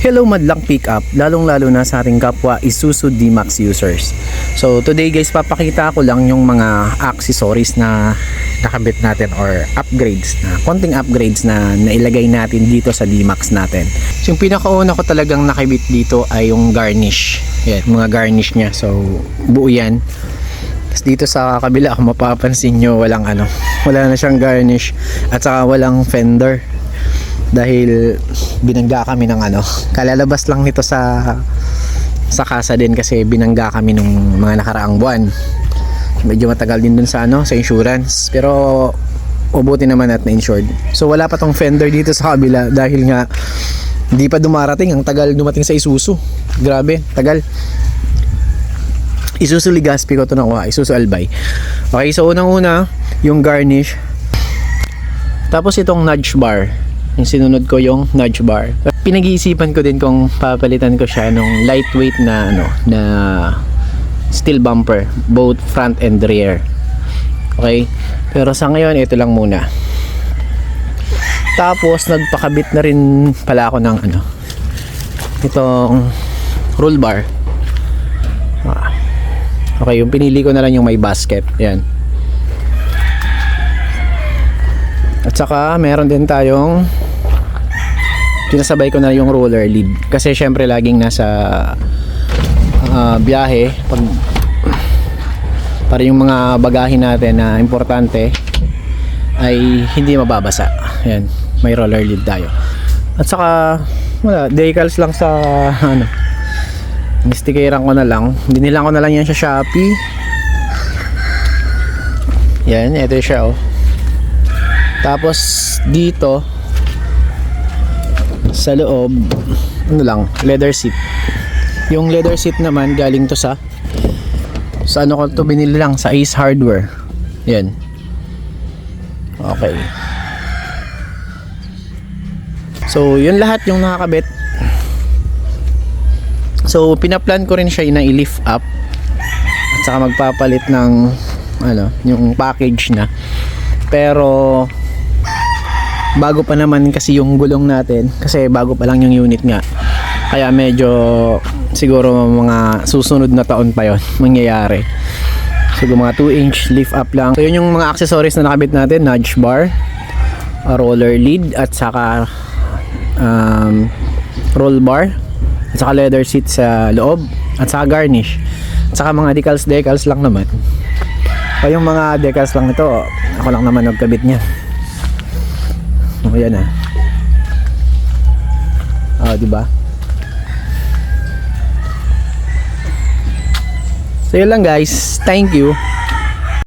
Hello Madlang Pickup, lalong-lalo na sa ating kapwa Isuzu D-Max users. So today guys, papakita ko lang yung mga accessories na nakabit natin or upgrades na, konting upgrades na nailagay natin dito sa D-Max natin. So yung pinakauna ko talagang nakabit dito ay yung garnish. Yan, mga garnish niya. So buo yan. Tapos dito sa kabila, kung mapapansin nyo, wala na siyang garnish at saka walang fender. Dahil binangga kami ng kalalabas lang nito sa kasa din kasi binangga kami nung mga nakaraang buwan. Medyo matagal din dun sa sa insurance, pero ubuti naman at na-insured. So wala pa tong fender dito sa kabila dahil nga hindi pa dumarating. Ang tagal dumating sa Isuzu. Grabe, tagal. Isuzu Legazpi ko to nakuha, Isuzu Albay. Okay, so unang-una yung garnish. Tapos itong nudge bar. Yung sinunod ko yung nudge bar. Pinag-iisipan ko din kung papalitan ko siya nung lightweight na na steel bumper, both front and rear. Okay? Pero sa ngayon ito lang muna. Tapos nagpakabit na rin pala ako ng itong roll bar. Okay, yung pinili ko na lang yung may basket. Yan. At saka meron din tayong pinasabay ko na yung roller lead kasi syempre laging nasa biyahe para yung mga bagahe natin na importante ay hindi mababasa. Ayan, may roller lead tayo. At saka wala, decals lang sa stikeran ko na lang. Binilang ko na lang yan sa Shopee. Yan, ito siya Tapos dito sa loob leather seat. Yung leather seat naman galing to sa ko to binili lang sa Ace Hardware. Yan. Okay. So yun lahat yung nakakabit. So pinaplan ko rin siya na i-lift up at saka magpapalit ng yung package na. Pero bago pa naman kasi yung gulong natin kasi bago pa lang yung unit nga, kaya medyo siguro mga susunod na taon pa yon mangyayari. Siguro mga 2-inch lift up lang. So yun yung mga accessories na nakabit natin: nudge bar, roller lead, at saka roll bar, at saka leather seat sa loob, at saka garnish, at saka mga decals lang naman. O yung mga decals lang ito, ako lang naman nagkabit niya. Ayan diba? So yun lang guys, thank you.